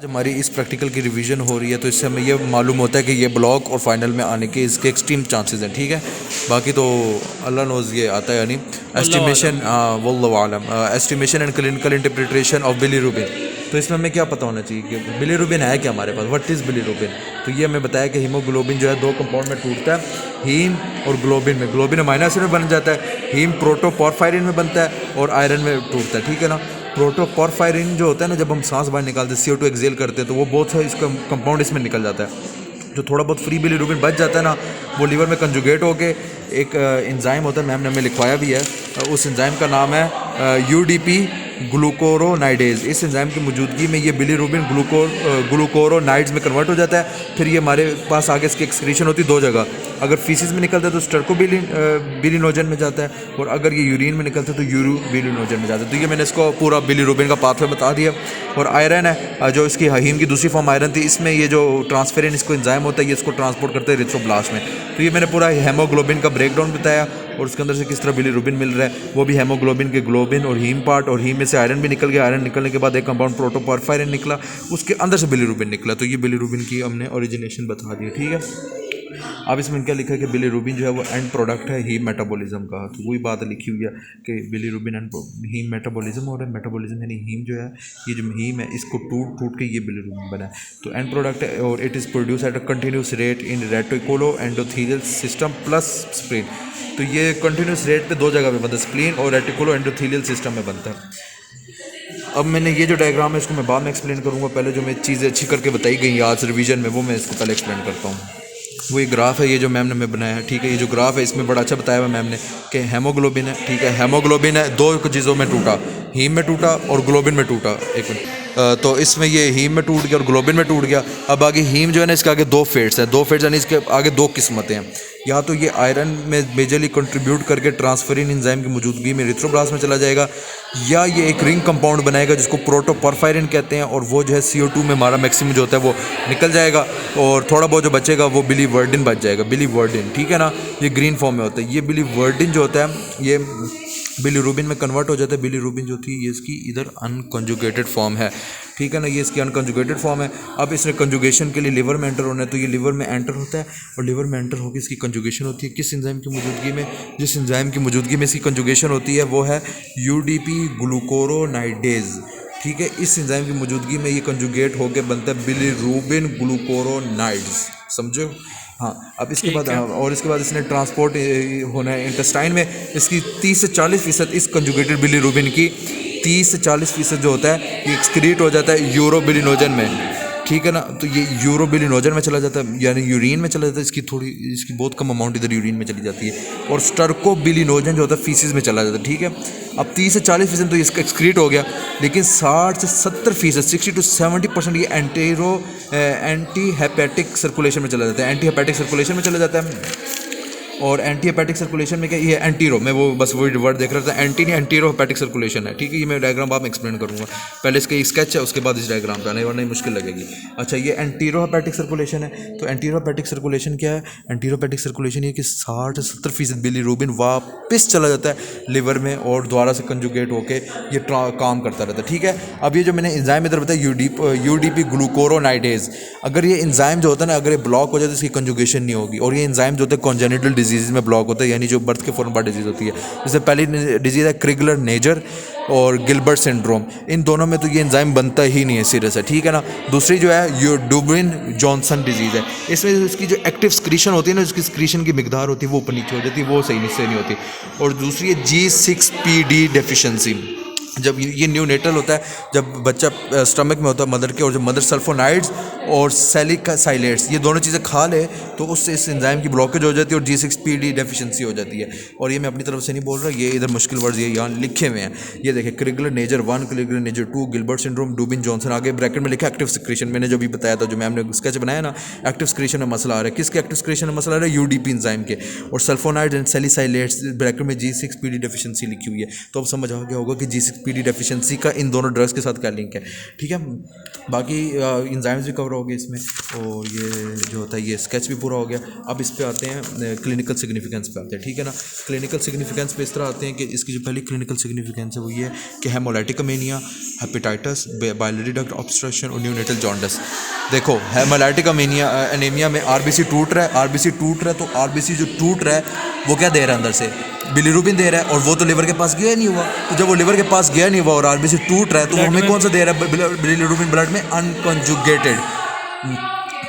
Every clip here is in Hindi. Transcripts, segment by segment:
आज हमारी इस प्रैक्टिकल की रिवीजन हो रही है, तो इससे हमें ये मालूम होता है कि ये ब्लॉक और फाइनल में आने के इसके एक्सट्रीम चांसेस हैं। ठीक है, बाकी तो अल्लाह नोज़ ये आता है या नहीं। एस्टिमेशन, वल्लाहु आलम। Estimation and clinical interpretation of bilirubin. तो इसमें हमें क्या पता होना चाहिए कि बिलीरुबिन है क्या हमारे पास, व्हाट इज़ बिलीरुबिन। तो ये हमें बताया कि हीमोग्लोबिन जो है दो कंपाउंड में टूटता है, हीम और ग्लोबिन में। ग्लोबिन अमाइनो एसिड में बन जाता है, हीम प्रोटोपोरफायरिन में बनता है और आयरन में टूटता है। ठीक है ना। प्रोटोपोरफायरिन जो होता है ना, जब हम सांस बाहर निकालते हैं, CO2 एक्सेल करते हैं, तो वो बहुत सा इसका कंपाउंड इसमें निकल जाता है। जो थोड़ा बहुत फ्री बिलीरुबिन बच जाता है ना, वो लीवर में कंजुगेट होके एक एंजाइम होता है, मैम ने हमें लिखवाया भी है। उस एंजाइम का नाम है UDP ग्लूकोरोनाइडेज। इस एंजाइम की मौजूदगी में ये बिलीरुबिन ग्लूकोरोनाइड्स में कन्वर्ट हो जाता है। फिर ये हमारे पास आगे इसकी एक्सक्रीशन होती है दो जगह। अगर फीसिस में निकलता है तो स्टर्कोबिलिनोजन में जाता है, और अगर ये यूरिन में निकलता है तो यूरोबिलिनोजन में जाता है। तो ये मैंने इसको पूरा बिलीरुबिन का पाथवे बता दिया। और आयरन है, जो इसकी हीम की दूसरी फॉर्म आयरन थी, इसमें ये जो ट्रांसफेरिन इसको एंजाइम होता है, ये इसको ट्रांसपोर्ट करते हैं इरिथ्रोब्लास्ट में। तो ये मैंने पूरा हेमोग्लोबिन का ब्रेकडाउन बताया, और उसके अंदर से किस तरह बिलीरुबिन मिल रहा है, वो भी हेमोग्लोबिन के ग्लोबिन और हीम पार्ट, और हीम में से आयरन भी निकल गया। आयरन निकलने के बाद एक कंपाउंड प्रोटोपोरफायरिन निकला, उसके अंदर से बिलीरुबिन निकला। तो ये बिलीरुबिन की हमने ओरिजिनेशन बता दी। ठीक है, अब इसमें क्या लिखा है कि बिलीरुबिन जो है वो एंड प्रोडक्ट है हीम मेटाबॉलिज्म का। तो वही बात लिखी हुई है कि बिलीरुबिन एंड हीम मेटाबॉलिज्म, और मेटाबॉलिज्म यानी हीम जो है, ये जो हीम है इसको टूट टूट के ये बिलीरुबिन बना है। तो एंड प्रोडक्ट है, और it is produce at a continuous rate in reticulo endothelial system plus spleen. तो ये कंटिन्यूस रेट पे दो जगह पे बनता है, स्प्लीन और रेटिकुलो एंडोथीलियल सिस्टम में बनता है। अब मैंने ये जो डायग्राम है इसको मैं बाद में एक्सप्लेन करूँगा, पहले जो मैं चीज़ें अच्छी करके बताई गई आज रिवीजन में, वो मैं इसको पहले एक्सप्लेन करता हूँ। वो ये ग्राफ है, ये जो मैम ने हमें बनाया है। ठीक है, ये जो ग्राफ है इसमें बड़ा अच्छा बताया हुआ मैम ने कि हेमोग्लोबिन है। ठीक है, हेमोग्लोबिन है दो चीज़ों में टूटा, हीम में टूटा और ग्लोबिन में टूटा। एक मिनट, तो इसमें ये हीम में टूट गया और ग्लोबिन में टूट गया। अब आगे हीम जो है ना, इसके आगे दो फेट्स हैं, दो फेट्स यानी इसके आगे दो किस्मतें हैं। या तो ये आयरन में मेजरली कंट्रीब्यूट करके ट्रांसफेरिन एंजाइम की मौजूदगी में इरिथ्रोब्लास्ट में चला जाएगा, या ये एक रिंग कंपाउंड बनाएगा जिसको प्रोटोपोरफायरिन कहते हैं, और वो जो है CO2 में हमारा मैक्सिमम जो होता है वो निकल जाएगा, और थोड़ा बहुत जो बचेगा वो बिलीवर्डिन बच जाएगा। बिलीवर्डिन, ठीक है ना, ये ग्रीन फॉर्म में होता है। ये बिलीवर्डिन जो होता है ये बिलीरुबिन में कन्वर्ट हो जाता है। बिलीरुबिन जो थी ये इसकी इधर अनकंजुगेटेड फॉर्म है। ठीक है ना, ये इसकी अनकंजुगेटेड फॉर्म है। अब इसने कंजुगेशन के लिए लिवर में एंटर होना है, तो ये लिवर में एंटर होता है, और लिवर में एंटर होकर इसकी कंजुगेशन होती है किस एंजाइम की मौजूदगी में, जिस एंजाइम की मौजूदगी में इसकी कंजुगेशन होती है वो है UDP ग्लूकोरोनाइडेज। ठीक है, इस एंजाइम की मौजूदगी में ये कंजुगेट होकर बनता है बिलीरुबिन ग्लूकोरोनाइड्स। समझो। हाँ, अब इसके बाद और इसके बाद इसने ट्रांसपोर्ट होना है इंटेस्टाइन में। इसकी 30 से 40% इस कंजुगेटेड बिलीरुबिन की 30 से 40% जो होता है ये एक्सक्रीट हो जाता है यूरोबिलिनोजन में। ठीक है ना, तो ये यूरोबिलिनोजन में चला जाता है, यानी यूरिन में चला जाता है। इसकी बहुत कम अमाउंट इधर यूरिन में चली जाती है, और स्टर्कोबिलिनोजन जो होता है फीसिस में चला जाता है। ठीक है, अब 30 से 40% तो इसका एक्सक्रीट हो गया, लेकिन 60 से 70%, 60 to 70% ये एंटी हेपेटिक सर्कुलेशन में चला जाता है। एंटी हेपेटिक सर्कुलेशन में चला जाता है, और एंटी हेपेटिक सर्कुलेशन में क्या, ये एंटीरो, मैं वो बस वही वर्ड देख रहा था, एंटी नहीं एंटीरो हेपेटिक सर्कुलेशन है। ठीक है, ये मैं डायग्राम बाद में एक्सप्लेन करूँगा, पहले इसका स्केच है उसके बाद इस डायग्राम पे आने, वरना मुश्किल लगेगी। अच्छा, ये एंटीरो हेपेटिक सर्कुलेशन है। तो एंटीरो हेपेटिक सर्कुलेशन क्या है, एंटीरो हेपेटिक सर्कुलेशन ये कि 60 से 70% बिलीरुबिन वापस चला जाता है लिवर में, और दोबारा से कंजुगेट होके ये काम करता रहता है। ठीक है, अब ये जो मैंने एंजाइम इधर बताया UDP ग्लूकोरोनाइडेज, अगर ये एंजाइम जो होता है ना, अगर ये ब्लॉक हो जाए तो इसकी कंजुगेशन नहीं होगी, और ये एंजाइम जो होता है कॉन्जेनिटल डिजीज़ में ब्लॉक होता है, यानी जो बर्थ के फौरन बाद डिजीज़ होती है। जैसे पहली डिजीज़ है क्रिगलर नेजर और गिलबर्ट सिंड्रोम, इन दोनों में तो ये एंजाइम बनता ही नहीं है सीरियस है। ठीक है ना, दूसरी जो है ये डुबिन जॉनसन डिजीज़ है, इसमें इसकी जो एक्टिव स्क्रीशन होती है ना, उसकी स्क्रीशन की मिकदार होती है वो ऊपर नीचे हो जाती है, वो सही से नहीं होती। और दूसरी है G6PD डेफिशिएंसी। जब ये न्यूनेटल होता है, जब बच्चा स्टमक में होता है मदर के, और जब मदर सल्फोनाइड्स और सैलिसाइलेट्स ये दोनों चीज़ें खा ले तो उससे इस एंजाइम की ब्लॉकेज हो जाती है और G6PD डेफिशिएंसी हो जाती है। और ये मैं अपनी तरफ से नहीं बोल रहा, ये इधर मुश्किल वर्ड्स ये यहाँ लिखे हुए हैं। ये देखें, क्रिगलर नेजर 1, क्रिगलर नेजर 2, गिलबर्ट सिंड्रोम, डुबिन जॉनसन, आगे ब्रैकेट में लिखा एक्टिव सिक्रेशन। मैंने जो भी बताया था, जो मैम ने स्केच बनाया ना, एक्टिव सिक्रेशन में मसला आ रहा है। किसके एक्टिव सिक्रेशन में मसला आ रहा है, UDP एंजाइम के। और सल्फोनाइड एंड सैलिसाइलेट्स ब्रैकेट में G6PD डेफिशिएंसी लिखी हुई है। तो अब समझ आ गया होगा कि G6PD डेफिशिएंसी का इन दोनों ड्रग्स के साथ क्या लिंक है। ठीक है, बाकी एंजाइम्स भी कवर हो गए इसमें, और ये जो होता है ये स्केच भी पूरा हो गया। अब इस पे आते हैं क्लिनिकल सिग्निफिकेंस पे आते हैं, ठीक है ना। क्लिनिकल सिग्निफिकेंस पे इस तरह आते हैं कि इसकी जो पहली क्लिनिकल सिग्निफिकेंस है वो ये है कि haemolytic anaemia, hepatitis, biliary duct obstruction और न्यूनेटल जॉन्डिस। देखो हेमोलाइटिक अनीमिया में आरबीसी टूट रहा है, आरबीसी टूट रहा है, तो आरबीसी जो टूट रहा है वो क्या दे रहा है अंदर से, बिलीरुबिन दे रहा है, और वो तो लिवर के पास गया नहीं हुआ। तो जब वो लिवर के पास गया नहीं हुआ और आरबीसी टूट रहा है तो वो हमें कौन सा दे रहा है, बिलीरुबिन ब्लड में अनकंजुगेटेड।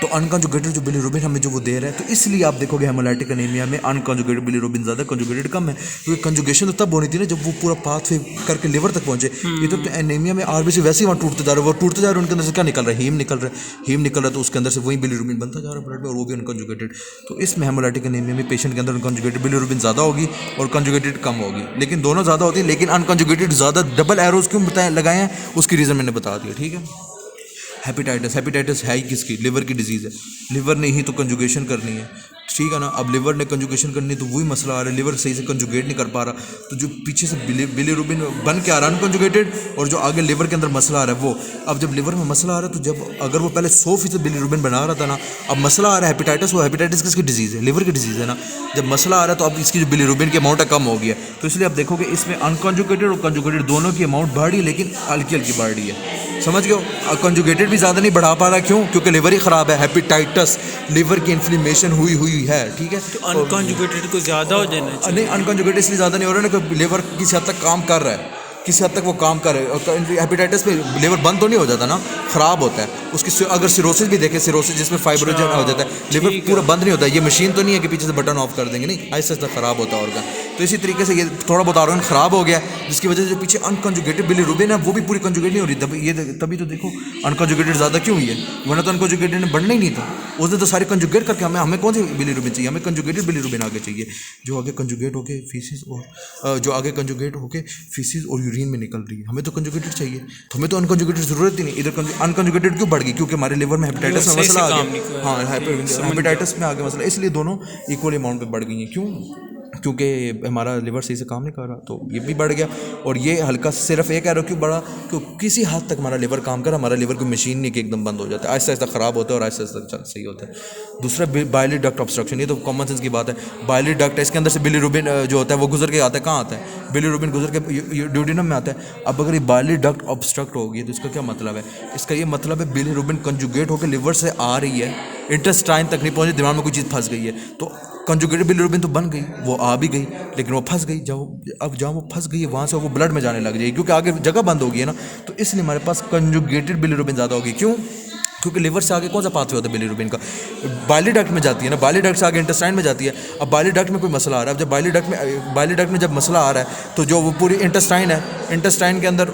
तो अनकंजुगेटेड जो बिलीरुबिन हमें जो वो दे रहा है, तो इसलिए आप देखोगे हेमोलाइटिक अनीमिया में अनकंजुगेटेड बिलीरुबिन ज़्यादा, कंजुगेटेड कम है। क्योंकि कंजुगेशन तो तब होनी थी ना जब वो पूरा पाथवे करके लिवर तक पहुंचे। ये तो एनीमिया में आरबीसी वैसे ही वहाँ टूटते जा रहे हैं, वो टूटते जा रहे हैं, उनके अंदर से क्या निकल रहा है, हीम निकल रहा है, हीम निकल रहा है, तो उसके अंदर से वही बिलीरुबिन बनता जा रहा है ब्लड में, और वो भी अनकंजुगेटेड। तो इसमें हेमोलाइटिक अनीमिया में पेशेंट के अंदर अनकंजुगेटेड बिलीरुबिन ज़्यादा होगी और कंजुगेटेड कम होगी, लेकिन दोनों ज़्यादा होती है, लेकिन अनकंजुगेटेड ज़्यादा। डबल एरोज क्यों लगाए हैं उसकी रीज़न मैंने बता दिया, ठीक है। हेपेटाइटिस है ही किसकी, लिवर की डिजीज़ है। लिवर ने ही तो कंजुगेशन करनी है, ठीक है ना। अब लिवर ने कंजुगेशन करनी है तो वही मसला आ रहा है, लिवर सही से कंजुगेट नहीं कर पा रहा, तो जो पीछे से बिलीरुबिन बन के आ रहा है अनकंजुगेटेड, और जो आगे लिवर के अंदर मसला आ रहा है वो। अब जब लिवर में मसला आ रहा है तो जब अगर वो पहले 100% बिलीरुबिन बना रहा था ना, अब मसला आ रहा है हेपेटाइटिस, वो हेपेटाइटिस किसकी डिजीज़ है, लिवर की डिजीज़ है ना। जब मसला आ रहा है तो अब इसकी जो बिलीरुबिन की अमाउंट है कम हो गया, तो इसलिए आप देखोगे इसमें अनकंजुगेटेड और कंजुगेटेड दोनों की अमाउंट बढ़ रही है, लेकिन हल्की हल्की बढ़ रही है, समझ गए। कंजुगेटेड भी ज़्यादा नहीं बढ़ा पा रहा, क्यों? क्योंकि लिवर ही ख़राब है, हेपेटाइटिस लिवर की इन्फ्लेमेशन हुई है, ठीक है। तो अनकंजुगेटेड को ज़्यादा हो जाना चाहिए। नहीं, अनकंजुगेटेड इसलिए ज़्यादा नहीं हो रहा है ना कि लिवर किसी हद तक काम कर रहा है, किसी हद तक वो काम कर रहा है। हेपेटाइटिस में लिवर बंद तो नहीं हो जाता ना, ख़राब होता है उसकी। अगर सिरोसिस भी देखें, सिरोसिस जिसमें फाइब्रोजन हो जाता है, लिवर पूरा बंद नहीं होता है। ये मशीन तो नहीं है कि पीछे से बटन ऑफ कर देंगे, नहीं, ऐसा ऐसा ख़राब होता है ऑर्गन। तो इसी तरीके से ये थोड़ा बहुत ऑर्गन ख़राब हो गया, जिसकी वजह से जो पीछे अनकंजुगेटेड बिलीरुबिन है वो भी पूरी कंजुगेट नहीं हो रही। तभी तो देखो अनकंजुगेटेड ज़्यादा क्यों हुई है, वरना तो अनकंजुगेटेड ने बढ़ना ही नहीं था। उसने तो सारे कंजुगेट करके हमें कौन सी बिलीरुबिन चाहिए, हमें कंजुगेटेड बिलीरुबिन आगे चाहिए, जो आगे कंजुगेट होके फीसिस और जो आगे कंजुगेट होके फीसिस और यूरिन में निकल रही है। हमें तो कंजुगेटेड चाहिए, तो हमें तो अनकंजुगेटेड ज़रूरत ही नहीं। इधर अनकंजुगेटेड क्यों बढ़ गई, क्योंकि हमारे लिवर में हेपेटाइटिस में मसला आ गया। हाँ, हेपेटाइटिस में आ गया मसला, इसलिए दोनों इक्वल अमाउंट पे बढ़ गई हैं। क्यों? क्योंकि हमारा लिवर सही से काम नहीं कर रहा, तो ये भी बढ़ गया। और ये हल्का सिर्फ एक एरो क्यों बढ़ा, क्योंकि किसी हद तक हमारा लिवर काम कर, हमारा लिवर कोई मशीन नहीं कि एकदम बंद हो जाता है, आहिस्ता आहिस्ता ख़राब होता है और आहिस्ता आहिस्ता सही होता है। दूसरा बाइलरी डक्ट ऑब्स्ट्रक्शन, ये तो कॉमन सेंस की बात है। बाइलरी डक्ट है, इसके अंदर से बिलीरुबिन जो होता है वो गुजर के आता है, कहाँ आता है, बिलीरुबिन गुजर के ड्यूडेनम में आता है। अब अगर ये बाइलरी डक्ट ऑब्स्ट्रक्ट होगी तो इसका क्या मतलब है, इसका ये मतलब है बिलीरुबिन कंजुगेट होकर लिवर से आ रही है, इंटेस्टाइन तक नहीं पहुँची, दिमाग में कोई चीज़ फंस गई है, तो कंजुगेटेड बिलीरुबिन तो बन गई, वो आ भी गई, लेकिन वो फंस गई। अब जहाँ वो फंस गई वहाँ से वो ब्लड में जाने लग जाएगी, क्योंकि आगे जगह बंद होगी है ना। तो इसलिए हमारे पास कंजुगेटेड बिलीरुबिन ज़्यादा होगी। क्यों? क्योंकि लिवर से आगे कौन सा पाथवे होता है बिलीरुबिन का, बाइलरी डक्ट में जाती है ना, बाइलरी डक्ट से आगे इंटेस्टाइन में जाती है। अब बाइलरी डक्ट में कोई मसला आ रहा है, अब जब बाइलरी डक्ट में जब मसला आ रहा है तो जो वो पूरी इंटेस्टाइन है, इंटेस्टाइन के अंदर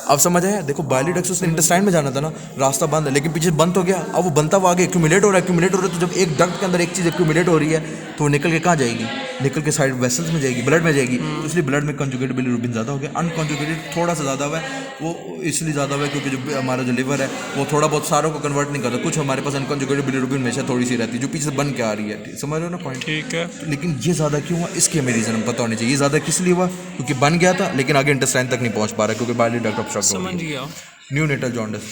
अब समझ आया। देखो बाइलरी डक्ट से इंटेस्टाइन में जाना था ना, रास्ता बंद है, लेकिन पीछे बंद हो गया। अब वो बनता वो आगे एक्यूमुलेट हो रहा है, तो जब एक डक्ट के अंदर एक चीज़ एक्यूमुलेट हो रही है तो वो निकल के कहाँ जाएगी, निकल के साइड वेसल्स में जाएगी, ब्लड में जाएगी। तो इसलिए ब्लड में कंजुगेटेड बिलीरुबिन ज़्यादा हो गया। अनकंजुगेटेड थोड़ा सा ज़्यादा हुआ है, वो इसलिए ज़्यादा हुआ है क्योंकि जो हमारा जो लिवर है वो थोड़ा बहुत सारों को कन्वर्ट नहीं करता, कुछ हमारे पास अनकंजुगेटेड बिलीरुबिन हमेशा थोड़ी सी रहती है जो पीछे से बन के आ रही है, समझ रहे हो ना पॉइंट। ठीक है, लेकिन ये ज़्यादा क्यों हुआ, इसकी हमें रीज़न पता होनी चाहिए। ये ज़्यादा किस लिए हुआ, क्योंकि बन गया था लेकिन आगे इंटेस्टाइन तक नहीं पहुँच पा रहा, क्योंकि बाइलरी डक्ट ऑब्स्ट्रक्ट हो गई। समझ गया। न्यूनेटल जॉन्डिस,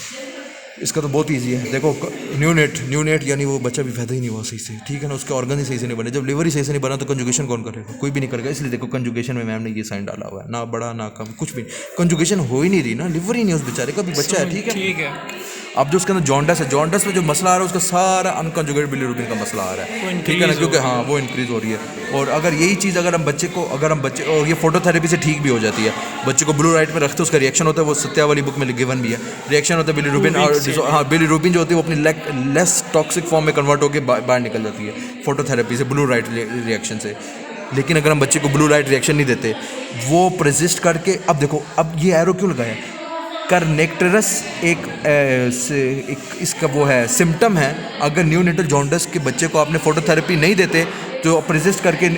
इसका तो बहुत इजी है। देखो न्यूनेट यानी वो बच्चा भी पैदा ही नहीं हुआ सही से, ठीक है ना, उसके ऑर्गन ही सही से नहीं बने। जब लिवर ही सही से नहीं बना तो कंजुगेशन कौन करेगा, कोई भी नहीं करेगा। इसलिए देखो कंजुगेशन में मैम ने ये साइन डाला हुआ है, ना बड़ा ना कम, कुछ भी कंजुगेशन हो ही नहीं रही ना, लिवर ही नहीं उस बेचारे का भी बच्चा है, ठीक है। अब जो उसके अंदर जॉन्डिस है, जॉन्डिस में जो मसला आ रहा है उसका सारा अनकंजुगेटेड बिलीरुबिन का मसला आ रहा है, ठीक है ना, क्योंकि हाँ वो इंक्रीज हो रही है। और अगर यही चीज़ अगर हम बच्चे और ये फोटोथेरेपी से ठीक भी हो जाती है, बच्चे को ब्लू लाइट में रखते हैं, उसका रिएक्शन होता है, वो सत्या वाली बुक में गिवन भी है, रिएक्शन होता है बिलीरुबिन और हाँ बिलीरुबिन जो होती है वो अपनी लेस टॉक्सिक फॉर्म में कन्वर्ट होकर बाहर निकल जाती है फोटोथेरेपी से, ब्लू लाइट रिएक्शन से। लेकिन अगर हम बच्चे को ब्लू लाइट रिएक्शन नहीं देते, वो परसिस्ट करके, अब देखो अब ये एरो क्यों लगाया, कर्नेक्टरस एक इसका वो है सिम्टम है। अगर न्यूनेटल जॉन्डिस के बच्चे को आपने फोटोथेरेपी नहीं देते तो परसिस्ट करके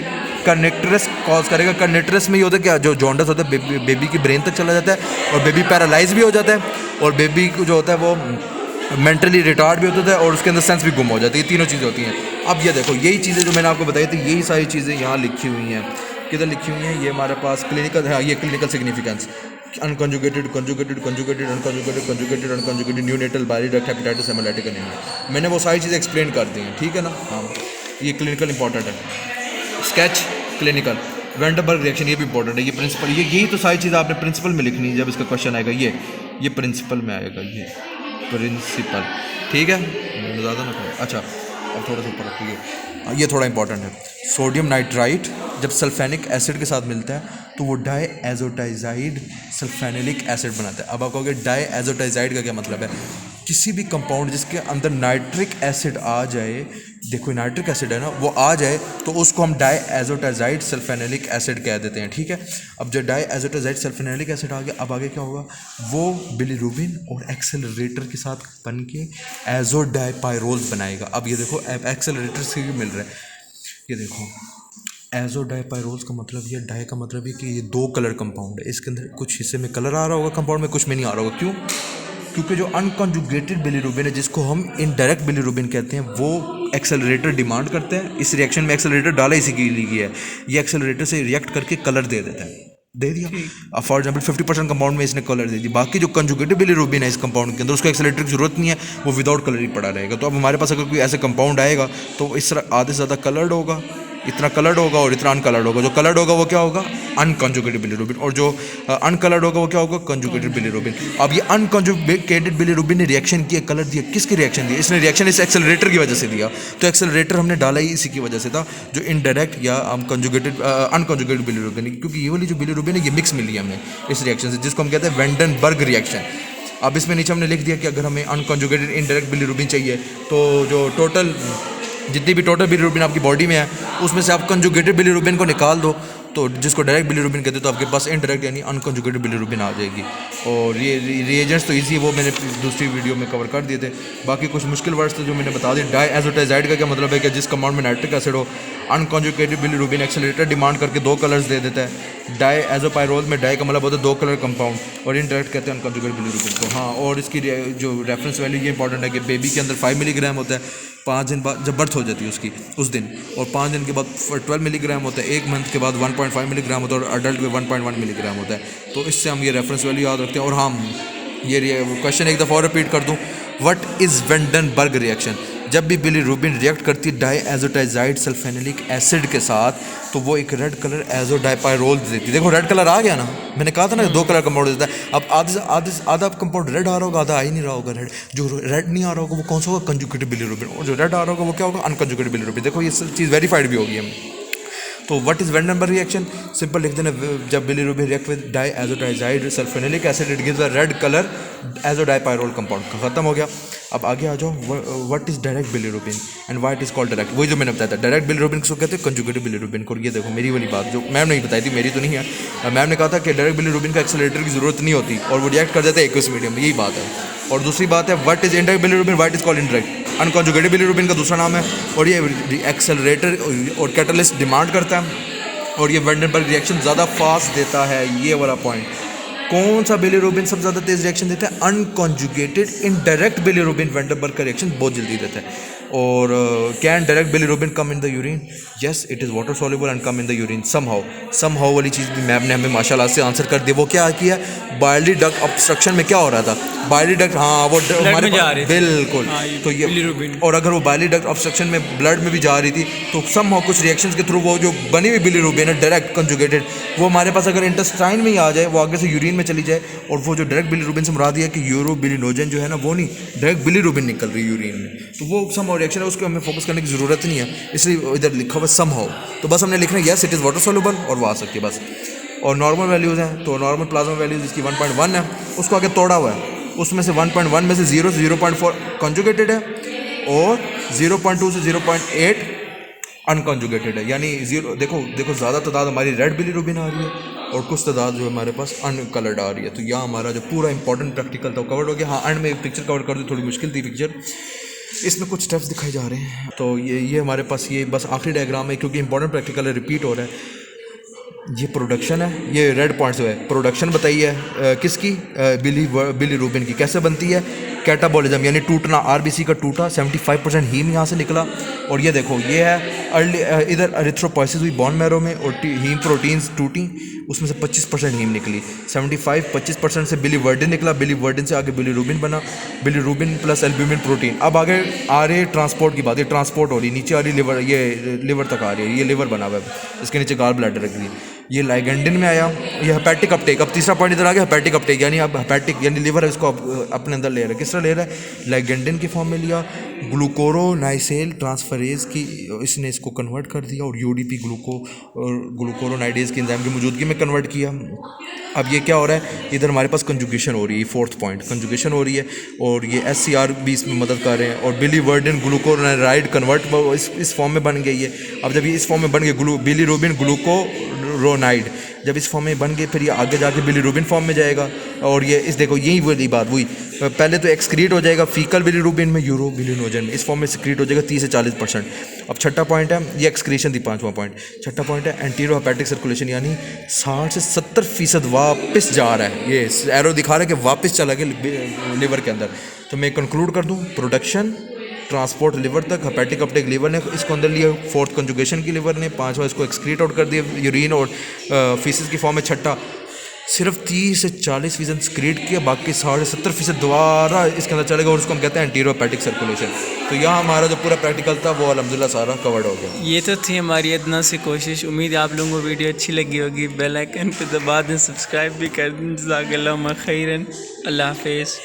कर्नेक्टरस कॉज करेगा। कर्नेक्टरस में ये होता है क्या, जो जॉन्डिस होता है बेबी की ब्रेन तक चला जाता है और बेबी पैरालाइज भी हो जाता है, और बेबी को जो होता है वो मेंटली रिटार्ड भी होता है और उसके अंदर सेंस भी गुम हो जाती है। तीनों चीज़ें होती हैं। अब ये देखो यही चीज़ें जो मैंने आपको बताई थी, यही सारी चीज़ें यहाँ लिखी हुई हैं। किधर लिखी हुई हैं, ये हमारे पास क्लिनिकल है, ये clinical significance unconjugated, conjugated, conjugated, unconjugated, conjugated, unconjugated, neonatal, bile duct, hepatitis, hemolytic anaemia. मैंने वो सारी चीज़ें एक्सप्लेन कर दी हैं, ठीक है ना। हाँ, ये क्लिनिकल इंपॉर्टेंट है। स्केच क्लिनिकल, वेंडरबर्ग रिएक्शन, ये भी इंपॉर्टेंट है। ये प्रिंसिपल, ये यही तो सारी चीज़ें आपने प्रिंसिपल में लिखनी है जब इसका क्वेश्चन आएगा। ये प्रिंसिपल में आएगा, ये प्रिंसिपल, ठीक है। ज़्यादा ना करो। अच्छा, अब थोड़ा सा ऊपर रखिए, ये थोड़ा इंपॉर्टेंट है। सोडियम नाइट्राइट जब सल्फेनिक एसिड के साथ मिलता है तो वो डाई एजोटाइजाइड सल्फेनिलिक एसिड बनाता है। अब आप कहोगे डाई एजोटाइजाइड का क्या मतलब है? किसी भी कंपाउंड जिसके अंदर नाइट्रिक एसिड आ जाए, देखो नाइट्रिक एसिड है ना, वो आ जाए तो उसको हम डाई एजोटाइजाइड सल्फेनिलिक एसिड कह देते हैं, ठीक है। अब जब डाई एजोटाइजाइड सल्फेनिलिक एसिड आ गया, अब आगे क्या होगा? वो बिलीरुबिन और एक्सेलरेटर के साथ बन के एजोडाइपाइरोल्स बनाएगा। अब ये देखो एक्सेलरेटर से भी मिल रहा है, ये देखो एजोडाइपाइरोल्स का मतलब, ये डाई का मतलब है कि ये 2 कलर कंपाउंड है। इसके अंदर कुछ हिस्से में कलर आ रहा होगा कंपाउंड में, कुछ में नहीं आ रहा होगा। क्यों? क्योंकि जो अनकॉन्जुगेटेड बिलीरुबिन है, जिसको हम इनडायरेक्ट बिलीरुबिन कहते हैं, वो एक्सेलरेटर डिमांड करते हैं। इस रिएक्शन में एक्सेलरेटर डाला इसी के लिए है, ये एक्सेलरेटर से रिएक्ट करके कलर दे देता है, दे दिया। अब फॉर एग्जांपल 50% कंपाउंड में इसने कलर दे दी, बाकी जो कंजुगेटेड बिलीरुबिन है इस कंपाउंड के अंदर, उसको एक्सेलरेटर की जरूरत नहीं है, वो विदाउट कलर ही पड़ा रहेगा। तो अब हमारे पास अगर कोई ऐसे कंपाउंड आएगा तो इस तरह आधे से ज़्यादा कलर्ड होगा, इतना कलर्ड होगा और इतना अनकलर्ड होगा। जो कलर्ड होगा वो क्या होगा? अनकॉन्जुगेटेड बिलीरुबिन, और जो अनकलर्ड होगा वो क्या होगा? Conjugated bilirubin. अब ये अनकॉन्जुगेटेड बिलीरुबिन ने रिएक्शन किया, कलर दिया, किसकी रिएक्शन दी? इसने रिएक्शन इस एक्सेलरेटर की वजह से दिया। तो एक्सेलरेटर हमने डाला ही इसी की वजह से था, जो इनडायरेक्ट या कंजुगेटेड अनकॉन्जुगेटेड बिलीरुबिन, क्योंकि ये वाली जो बिलीरुबिन है ये मिक्स मिली है हमें इस रिएक्शन से, जिसको हम कहते हैं वेंडनबर्ग रिएक्शन। अब इसमें नीचे हमने लिख दिया कि अगर हमें अनकॉन्जुगेटेड इनडायरेक्ट बिलीरुबिन चाहिए तो जो टोटल जितनी भी टोटल बिलीरुबिन आपकी बॉडी में है उसमें से आप कंजुगेटेड बिलीरुबिन को निकाल दो, तो जिसको डायरेक्ट बिलीरुबिन कहते हैं, तो आपके पास इनडायरेक्ट यानी अनकंजुगेटेड बिलीरुबिन आ जाएगी। और ये रिएजेंट्स तो इजी है, वो मैंने दूसरी वीडियो में कवर कर दिए थे। बाकी कुछ मुश्किल वर्ड्स थे जो मैंने बता दिए। डाई एजोटाइजाइड का क्या मतलब है कि जिस कंपाउंड में नाइट्रिक एसिड हो, अनकंजुगेटेड बिलीरुबिन एक्सेलरेटर डिमांड करके 2 कलर्स दे देता है। डाई एजोपाइरोल में डाई का मतलब होता है 2 कलर कंपाउंड, और इनडायरेक्ट कहते हैं अनकंजुगेटेड बिलीरुबिन को। हाँ, और इसकी जो रेफरेंस वैल्यू ये इंपॉर्टेंट है कि बेबी के अंदर 5 मिलीग्राम होता है 5 दिन बाद, जब बर्थ हो जाती है उसकी उस दिन, और 5 दिन के बाद 12 मिलीग्राम होता है, 1 मंथ के बाद 1.5 मिलीग्राम होता है, और अडल्ट में 1.1 मिलीग्राम होता है। तो इससे हम ये रेफरेंस वैल्यू याद रखते हैं। और हम ये क्वेश्चन एक दफ़ा और रिपीट कर दूँ, व्हाट इज़ वेंडनबर्ग रिएक्शन? जब भी बिलीरुबिन रिएक्ट करती है डाई एजोटाइजाइड सल्फेनिलिक एसिड के साथ, तो वो एक रेड कलर एजोडाइपाइरोल देती है। देखो रेड कलर आ गया ना, मैंने कहा था ना 2 कलर कंपाउंड देता है। अब आधा कंपाउंड रेड आ रहा होगा, आधा आ ही नहीं रहा होगा रेड। जो रेड नहीं आ रहा होगा वो कौन सा होगा? Conjugated bilirubin. और जो रेड आ रहा होगा वो क्या होगा? Unconjugated bilirubin. देखो ये चीज़ वेरीफाइड भी होगी हम। तो what is van den Bergh reaction? Simple लिख देना, जब bilirubin react with dye azotized sulphanilic acid it gives a red colour azodipyrrole compound. खत्म हो गया। अब आगे आ जाओ, what is direct bilirubin and why it is called direct? वही जो मैंने बताया था, डायरेक्ट बिलीरुबिन किसको कहते हैं? कंजुगेटेड बिलीरुबिन को। ये देखो मेरी वाली बात जो मैम ने बताई थी, मेरी तो नहीं है, मैम ने कहा था कि डायरेक्ट बिलीरुबिन का एक्सेलरेटर की जरूरत नहीं होती और वो रिएक्ट कर जाते हैं एक्वस मीडियम में, यही बात है। और दूसरी बात है, what is indirect bilirubin, why it is called indirect? Unconjugated bilirubin का दूसरा नाम है, और ये एक्सेलरेटर और कैटलिस्ट डिमांड करता है, और ये वेंडनबर्ग रिएक्शन ज़्यादा फास्ट देता है। ये वाला पॉइंट, कौन सा बिलीरुबिन सबसे ज़्यादा तेज़ रिएक्शन देता है? अनकॉन्जुगेटेड इनडायरेक्ट बिलीरुबिन वेंडनबर्ग का रिएक्शन बहुत जल्दी देता है। और can direct bilirubin come in the urine? Yes, it is water soluble and come in the urine somehow वाली चीज़ भी मैम ने हमें माशाल्लाह से आंसर कर दिया। वो क्या किया? बाइलरी डक्ट ऑब्स्ट्रक्शन में क्या हो रहा था? बाइलरी डक्ट, हाँ वो हमारे बिल्कुल। तो ये, और अगर वो बाइलरी डक्ट ऑब्स्ट्रक्शन में ब्लड में भी जा रही थी तो समहाउ कुछ रिएक्शंस के थ्रू वो जो बनी हुई बिलीरुबिन है डायरेक्ट कंजुगेटेड, वो हमारे पास अगर इंटेस्टाइन में ही आ जाए, वो आगे से यूरिन में चली जाए, और वो जो डायरेक्ट बिलीरुबिन से मुराद है कि यूरोबिलिनोजन जो है ना, वो नहीं, डायरेक्ट बिलीरुबिन निकल रही है यूरिन में, तो वो समहाउ रिएक्शन है, उसको हमें फोकस करने की ज़रूरत नहीं है, इसलिए इधर लिखा हुआ समहाउ। तो बस हमने लिखना है yes it is water soluble, और वो आ सकती है बस। और नॉर्मल वैल्यूज़ हैं, तो नॉर्मल प्लाज्मा वैल्यूज़ इसकी 1.1 है, उसको आगे तोड़ा हुआ है, उसमें से 1.1 में से 0 से 0.4 कंजुगेटेड है, और 0.2 से 0.8 अनकंजुगेटेड है। यानी 0, देखो ज़्यादा तादाद हमारी रेड बिलीरुबिन आ रही है और कुछ तादाद जो हमारे पास अनकलर्ड आ रही है। तो यहाँ हमारा जो पूरा इंपॉर्टेंट प्रैक्टिकल था वो कवर हो गया। हाँ, एंड में एक पिक्चर कवर कर दी, थोड़ी मुश्किल थी पिक्चर, इसमें कुछ स्टेप्स दिखाए जा रहे हैं। तो ये हमारे पास ये बस आखिरी डायग्राम है, क्योंकि इंपॉर्टेंट प्रैक्टिकल है, रिपीट हो रहा है। ये प्रोडक्शन है, ये रेड पॉइंट्स है, प्रोडक्शन बताइए किसकी? बिलीरुबिन की। कैसे बनती है? कैटाबॉलिज्म यानी टूटना, आरबीसी का टूटा, 75% हीम यहाँ से निकला। और ये देखो ये है अर्ली इधर एरिथ्रोपोइसिस हुई बोन मैरो में और हीम प्रोटीन्स टूटी, उसमें से 25% हीम निकली। 25% से बिलीवर्डिन निकला, बिलीवर्डिन से आगे बिलीरुबिन बना, बिलीरुबिन प्लस एल्ब्यूमिन प्रोटीन। अब आगे आ रही है ट्रांसपोर्ट की बात, ये ट्रांसपोर्ट हो रही है, नीचे आ रही लिवर, ये लिवर तक आ रही है, ये लिवर बना हुआ है, इसके नीचे गाल ब्लैडर रख दी। ये लाइगेंडिन में आया, ये हेपेटिक अपटेक। अब तीसरा पॉइंट इधर आ गया हेपेटिक अपटेक, यानी अब हेपेटिक यानी लिवर है इसको अपने अंदर ले रहा है। किस तरह ले रहा है? लाइगेंडिन की फॉर्म में लिया, ग्लूकोरोनाइसेल ट्रांसफरेज की इसने इसको कन्वर्ट कर दिया और यूडीपी ग्लूकोरोनाइडेज की एंजाइम की मौजूदगी में कन्वर्ट किया। अब ये क्या हो रहा है? इधर हमारे पास कंजुगेशन हो रही है, फोर्थ पॉइंट कंजुगेशन हो रही है और ये SCR भी इसमें मदद कर रहे हैं। और बिलीवर्डिन ग्लूकोरोनाइड कन्वर्ट इस फॉर्म में बन गई है। अब जब ये इस फॉर्म में बन गई बिलीरुबिन ग्लूकोरोनाइड जब इस फॉर्म में बन गए, फिर ये आगे जाके बिलीरुबिन फॉर्म में जाएगा और ये इस देखो यही वाली बात हुई, पहले तो एक्सक्रीट हो जाएगा फीकल बिलीरुबिन में, यूरोबिलिनोजन में, इस फॉर्म में एक्सक्रीट हो जाएगा 30 से 40%। अब छठा पॉइंट है, ये एक्सक्रीशन थी, पांचवा पॉइंट। छठा पॉइंट है एंटीरो हेपेटिक सर्कुलेशन, यानी 60 से 70% वापस जा रहा है। ये एरो दिखा रहा है कि वापस चला गया लिवर के अंदर। तो मैं कंक्लूड कर दूं, प्रोडक्शन ट्रांसपोर्ट लिवर तक, हेपेटिक अपटेक लिवर ने इसको अंदर लिया, फोर्थ कंजुगेशन की लिवर ने, पांचवा इसको एक्सक्रीट आउट कर दिया यूरिन और फीसिस की फॉर्म में, छठा सिर्फ 30 से 40% स्क्रीट किया, बाकी 60 से 70% दोबारा इसके अंदर चलेगा और उसको हम कहते हैं एंटीरो हेपेटिक सर्कुलेशन। तो यहाँ हमारा जो पूरा प्रैक्टिकल था वो अल्हम्दुलिल्लाह सारा कवर्ड हो गया। ये तो थी हमारी अदना सी कोशिश। उम्मीद है आप लोगों को वीडियो अच्छी लगी होगी। बेल आइकन पे दबा दें, सब्सक्राइब भी कर दें। जज़ाकल्लाहु खैरन। अल्लाह हाफिज़।